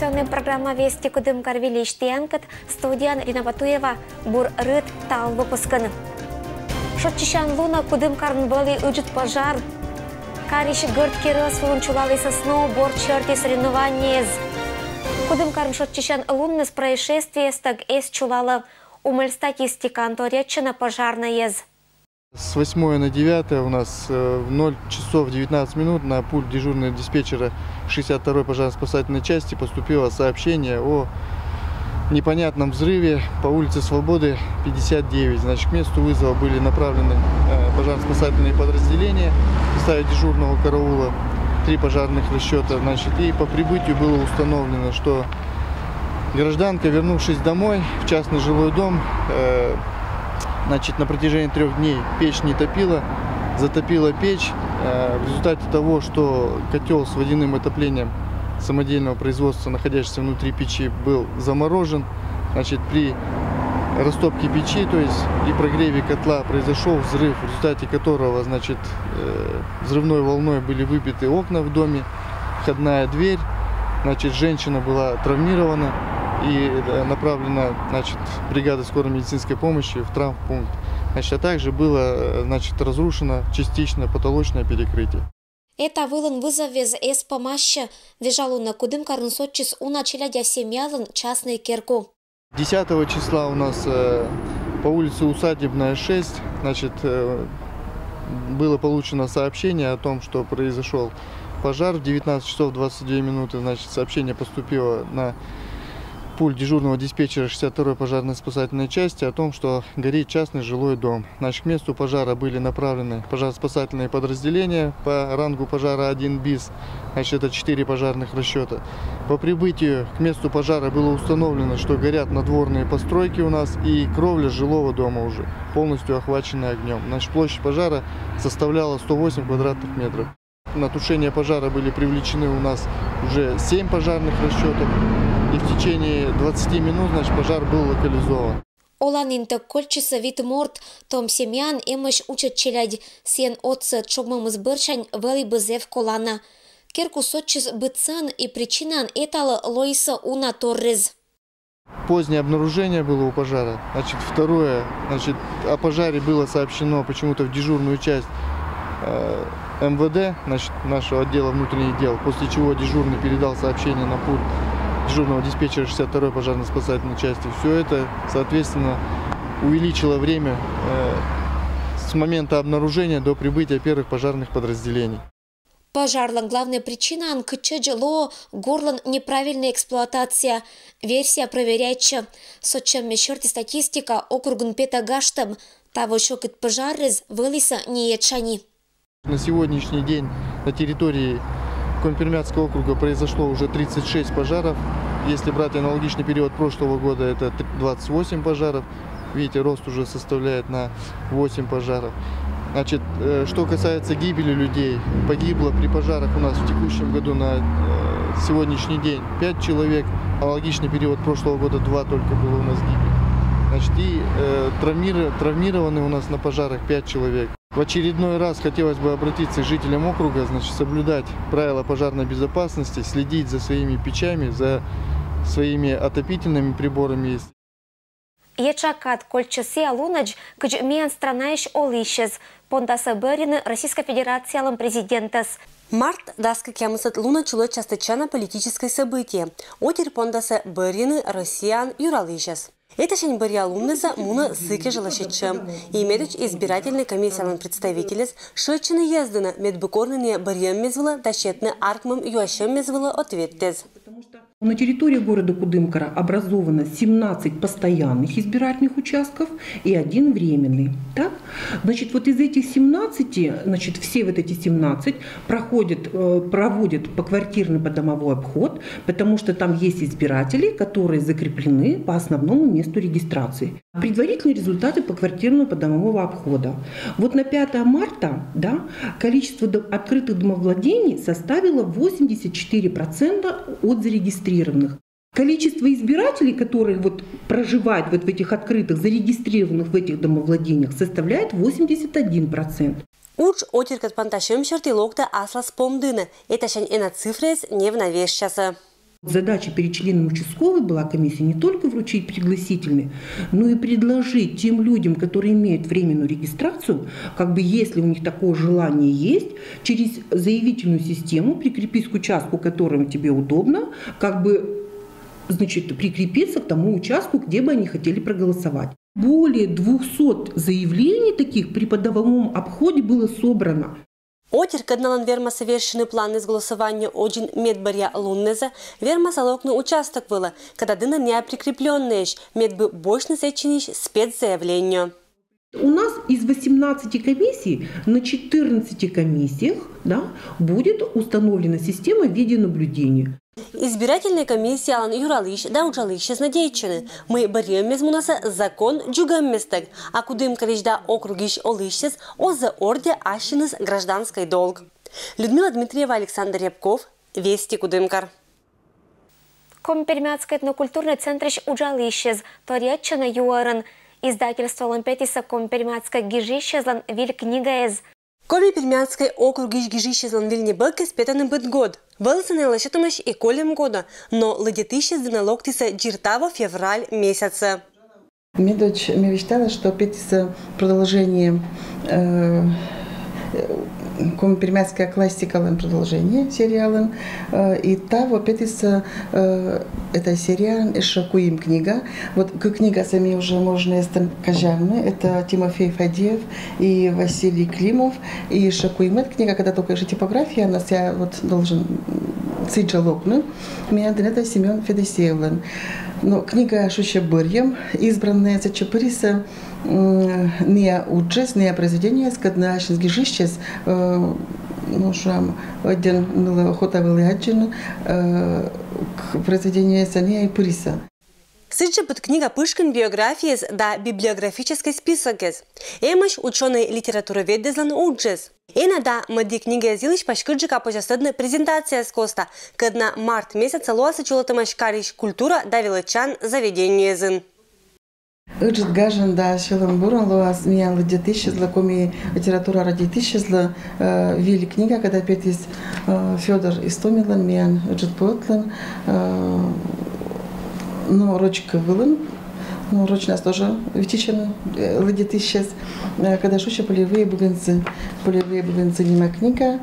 информационная программа «Вести Кудымкар Велиштиянкат», студиян Рина Батуева, Бур Рыт Тал выпускан. Шотчищан Луна Кудымкарын были уджит пожар. Кариш гырт керос вунчулали сосну, бор черти соревнования. Кудымкарын шотчищан Лунны с происшествия стаг эс чулала. Умыль статистика анторечена пожарная. С 8 на 9 у нас в 0 часов 19 минут на пульт дежурного диспетчера 62-й пожарно-спасательной части поступило сообщение о непонятном взрыве по улице Свободы 59. Значит, к месту вызова были направлены пожарно-спасательные подразделения в составе дежурного караула, 3 пожарных расчета. Значит, и по прибытию было установлено, что гражданка, вернувшись домой в частный жилой дом, значит, на протяжении 3 дней печь не топила, затопила печь. В результате того, что котел с водяным отоплением самодельного производства, находящийся внутри печи, был заморожен, значит, при растопке печи, то есть и прогреве котла, произошел взрыв, в результате которого, значит, взрывной волной были выбиты окна в доме, входная дверь, значит, женщина была травмирована. И направлена, значит, бригада скорой медицинской помощи в травмпункт. Значит, а также было, значит, разрушено частично потолочное перекрытие. Это вылон вызов из эс-помощи. Вежалу на Кудымкарын сотчис уначеля семьялын частный керку. 10 числа у нас по улице Усадебная, 6, значит, было получено сообщение о том, что произошел пожар в 19 часов 22 минуты. Значит, сообщение поступило на пульт дежурного диспетчера 62-й пожарно-спасательной части о том, что горит частный жилой дом. Значит, к месту пожара были направлены пожарно-спасательные подразделения по рангу пожара 1 БИС, значит, это 4 пожарных расчета. По прибытию к месту пожара было установлено, что горят надворные постройки у нас и кровля жилого дома уже полностью охвачена огнем. Значит, площадь пожара составляла 108 квадратных метров. На тушение пожара были привлечены у нас уже 7 пожарных расчетов. И в течение 20 минут, значит, пожар был локализован. Оланин так кольчиса вид морд, том семьян имаш учат челядь сен отца чогмам избырчань вели бызев колана. Керку сотчис быцан и причинан этала Лоиса Уна Торрез. Позднее обнаружение было у пожара. Значит, второе, значит, о пожаре было сообщено почему-то в дежурную часть МВД, значит, нашего отдела внутренних дел, после чего дежурный передал сообщение на пульт дежурного диспетчера 62-й пожарно-спасательной части. Все это, соответственно, увеличило время с момента обнаружения до прибытия первых пожарных подразделений. Пожарлан главная причина анкчеджело горлан неправильная эксплуатация. Версия проверяется. Сочем мещерти статистика округн петагаштам. Того шокет пожаррез вылиса неечани. На сегодняшний день на территории Компермятского округа произошло уже 36 пожаров. Если брать аналогичный период прошлого года, это 28 пожаров. Видите, рост уже составляет на 8 пожаров. Значит, что касается гибели людей, погибло при пожарах у нас в текущем году на сегодняшний день 5 человек. Аналогичный период прошлого года 2 только было у нас гибели. Значит, и травмированы у нас на пожарах 5 человек. В очередной раз хотелось бы обратиться к жителям округа, значит, соблюдать правила пожарной безопасности, следить за своими печами, за своими отопительными приборами. Ечакат кольчаси алунач, кыч миан странаиш олишез, пондаса бэрины Российской Федерации президентас. Март даска кемысат луна чуло частычана политическое событие. Отер пондаса бэрины Россиян юралишез. Это шень барья луннеза муна сыке желащичем. Имедуч избирательной комиссиялын представителес шочыны ездына медбыкорныне барьем мезвыла дащетны аркмым юашем мезвыла ответтез. На территории города Кудымкара образовано 17 постоянных избирательных участков и 1 временный. Так? Значит, вот из этих 17, значит, все вот эти 17 проводят поквартирный подомовой обход, потому что там есть избиратели, которые закреплены по основному месту регистрации. Предварительные результаты поквартирного подомового обхода. Вот на 5 марта, да, количество открытых домовладений составило 84% от зарегистрированных. Количество избирателей, которые вот проживают вот в этих открытых, зарегистрированных в этих домовладениях, составляет 81%. Уч отиркат панташем шерти локта аслас помдына. Это шань эна цифрес не в навешчаса. Задача перед членом участковой была комиссии не только вручить пригласительный, но и предложить тем людям, которые имеют временную регистрацию, как бы если у них такое желание есть, через заявительную систему прикрепить к участку, которому тебе удобно, как бы, значит, прикрепиться к тому участку, где бы они хотели проголосовать. Более 200 заявлений таких при подавовом обходе было собрано. Отир кадналан верма совершенный план из голосования один медбарья Луннеза, верма салокный участок было, когда дына не прикрепленные, медбы больше сеченищ спецзаявлению. У нас из 18 комиссий на 14 комиссиях, да, будет установлена система видеонаблюдения. Избирательная комиссия Алан Юралыш да Уджалыш надеючены. Мы борем без мунаса закон джугам местек, а кудым корежда округиш олышес о за орде ащинес гражданский долг. Людмила Дмитриева, Александр Рябков, Вести Кудымкар. Компермятский этнокультурный центр Уджалышес, Торячина Юарен, издательство Лампетиса Компермятской гижищезлан виль книгаез. Компермятский округ гижищезлан вильни бэкэ спетанным быт год. Вэлсаны лащатумыш и колем года, но ладетыщес дыналоктиса джиртаво февраль месяца. Мне дочь мечтала, что петиса продолжение компермятская классика продолжение сериала и того петиса это сериал Шакуим книга. Вот книга сами уже можно кажавны. Это Тимофей Фадеев и Василий Климов. И Шакуим это книга, когда только же типография, у нас я вот должен цыджалокну. Меня это Семен Федосеевлен. Но книга Шуще Бырьем, избранная за Чапыриса, не уджес, не произведение, скадна шизгижищес, ну шам один мила охота вылыгаджин к произведению Сания и Пыриса. Сыджа под книга пышкан биографии да библиографический список. Эмаш ученый литературовед дезлан уджес. Иногда моди книга зилищ пашкырджика почастедна презентация с коста, когда март месяца лоаса чулатамаш кариш культура да величан заведение зин. Ыджит гажан да шелам буран лоас меня ладетыщ злакоми литература радитыщ зла вили книга, когда петис Федор Истомилан меня ыджит поэтлан. Ну, рочка вылын, ну, роч нас тоже витичен, ладит сейчас, когда шуча полевые буганцы нема книга,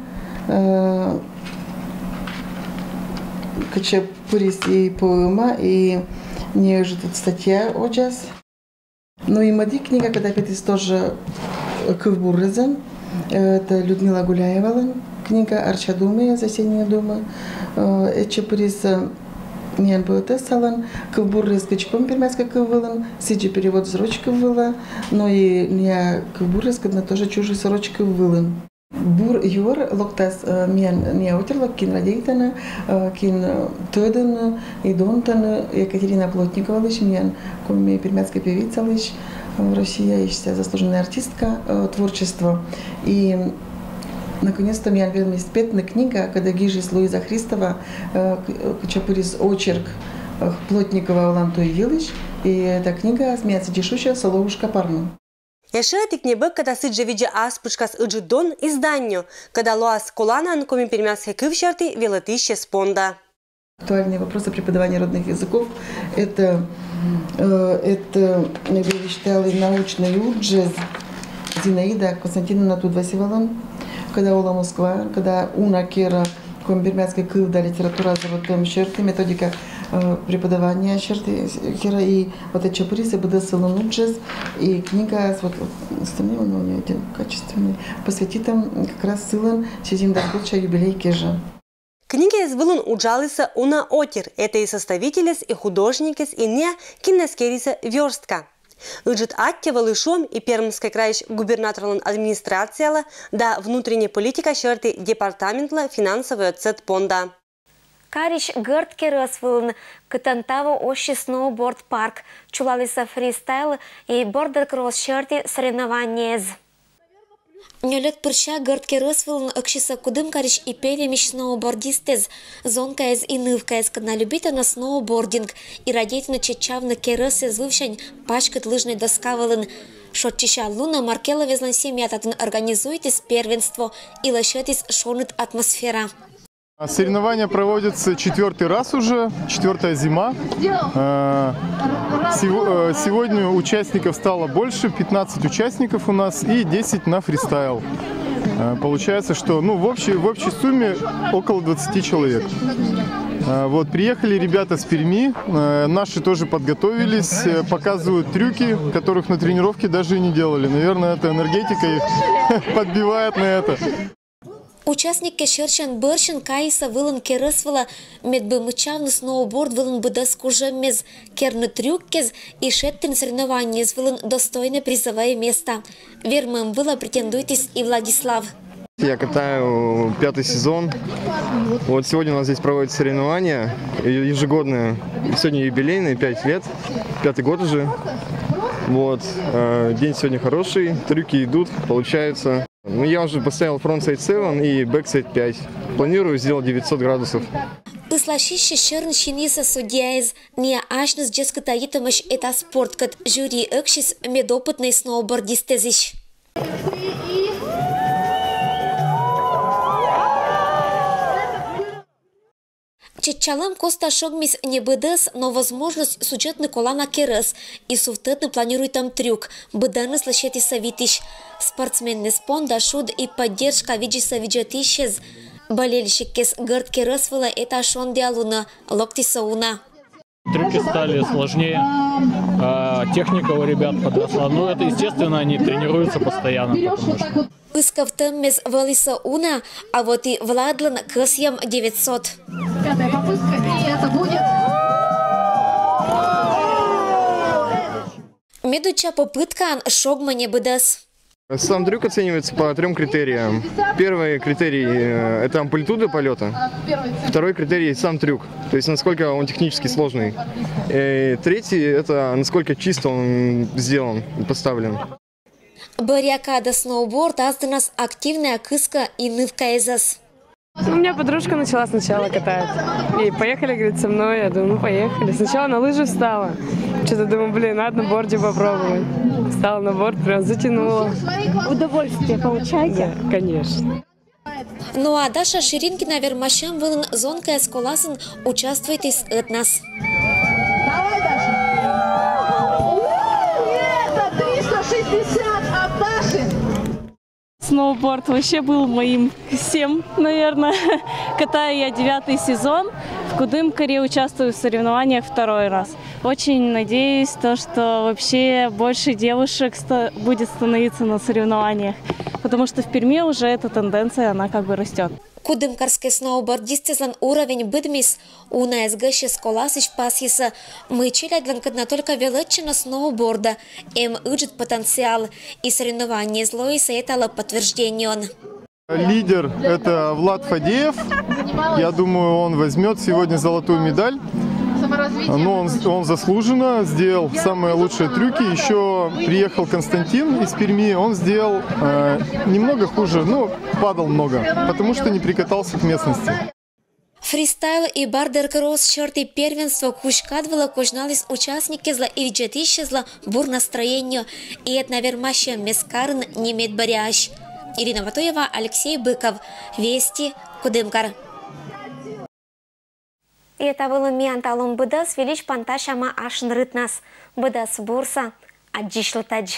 кача пурис и поэма, и не же тут статья очас. Ну и моди книга, когда петис тоже Кывбуррезен, это Людмила Гуляева, книга Арчадумия, Засенняя дома, эча пуриса Мен поэта салан, Кывбуррез качком пермяцка кывылан, сиджи перевод сорочка выла, но и не Кывбуррез, когда тоже чужой сорочка вылан. Бур юр локтас мен не утерло кин радейтана, кин töden и донтан Екатерина Плотникова лишь мен, коми пермяцкая певица лишь, Россия ищется заслуженная артистка творчества и наконец-то меня вел спетная книга, когда гижис Луиза Христова, чапырис очерк Плотникова Оланту Явилыш, и эта книга смеется дешущая Соловушка Парну. Ешетик не бык, когда сыджа видя аспучкас ыджидон изданию, когда лоас коланан коми пермяцкой кывшарты велатыще спонда. Актуальные вопросы преподавания родных языков – это я считала, научный уджез Зинаида Константиновна Тудвасевалан, когда Ола Москва, когда Уна Кера, комбермятская кылда, литература за вот черты, методика преподавания черты Кера и вот эти чапурисы БДСЛ Нуджес и книга с вот остальные у нее один качественный, посвятит им как раз ссылам Сизим Дасгулча юбилей Кежа. Книга из Вылун уджалыса Уна Отир, это и составителес, и художникес, и не кинескериса верстка. Ыджит атте валышом и Пермской краиш губернаторлан администрацияла да внутренняя политика черты департаментла финансовый отцет понда. Кариш гыртке рысвылын кытантаво ощи сноуборд парк, чулалыса фристайл и бордер-кросс черты соревнованиез. Нёлет пырша гыртке рысвылын ыкшиса кудым кариш и перемиш сноубордистез, зонкаез и нывкаез, когда любита на сноубординг и радейтно чечавны керысез вывшань пачкат лыжной доскавылын. Шотчища Луна Маркела везлан семья татын организуйтесь первенство и лощетесь шонит атмосфера. Соревнования проводятся 4-й раз уже, 4-я зима. Сегодня участников стало больше, 15 участников у нас и 10 на фристайл. Получается, что в общей сумме около 20 человек. Вот, приехали ребята с Перми, наши тоже подготовились, показывают трюки, которых на тренировке даже и не делали. Наверное, эта энергетика их подбивает на это. Участник Кешерчан Бершин Кайса вылын керысвала медбымычавны сноуборд вылын быдаскужемез керны трюккез и шеттен соревнования вылын достойное призовое место. Вермым было претендуйтесь и Владислав. Я катаю 5-й сезон. Вот сегодня у нас здесь проводятся соревнования ежегодные. Сегодня юбилейные, 5 лет, 5-й год уже. Вот, день сегодня хороший, трюки идут, получается. Я уже поставил фронтсайд 7 и бэксайд 5. Планирую сделать 900 градусов. Пыслашище шерн шиниса судьяиз не ашнус джескатаитамаш это спорт, кат жюри экшис медопытный сноубордистезиш. Чечалам коста шогмис не быдес, но возможность сюжетный колана керес и суфтетный планирует там трюк. Быданы слышите совитиш. Спортсменный спонда шуд и поддержка виджиса виджатишез. Болельщикес гырд кересвала это шон диалуна локти сауна. Трюки стали сложнее, техника у ребят подросла. Но это естественно, они тренируются постоянно. Искавтем мез валиса уна, а вот и Владлан косьям 900. Пятая попытка, и это будет... Медуча попытка шогмане быдас. Сам трюк оценивается по 3 критериям. Первый критерий – это амплитуда полета. Второй критерий – сам трюк, то есть насколько он технически сложный. И третий – это насколько чисто он сделан и поставлен. Барьякада сноуборд азденас активная кыска и нывка изас. У меня подружка начала сначала катать. И поехали, говорит, со мной. Я думаю, поехали. Сначала на лыжи встала. Что-то думаю, надо на борде попробовать. Встала на борд, прям затянула. Удовольствие получаете? Да, конечно. Ну а Даша Ширинкина вермашем вылын зонка эсколасын участвует из этнос. Давай, Даша! Это 360 от Даши! Сноуборд вообще был моим всем, наверное. Катаю я 9-й сезон. В Кудымкаре участвую в соревнованиях 2-й раз. Очень надеюсь, что вообще больше девушек будет становиться на соревнованиях. Потому что в Перми уже эта тенденция, она как бы растет. Кудымкарский сноубордисты злан уровень быдмис, у НСГ сколасыч пасиса. Мы челядлян кадна только величина сноуборда, уджит потенциал, и соревнование зло и соетало подтверждением. Лидер – это Влад Фадеев. Я думаю, он возьмет сегодня золотую медаль. Но он заслуженно сделал самые лучшие трюки. Еще приехал Константин из Перми. Он сделал немного хуже, но падал много, потому что не прикатался к местности. Фристайл и бардер-кросс черты первенства кучкадвала кожнались участники зла и виджетище зла бур настроению. И это, наверное, мескарн не имеет барящ. Ирина Ватоева, Алексей Быков. Вести, Кудымкар. И это было мианталом быдас велич панташама ашн рытнас. Быдас бурса, аджишлтадж.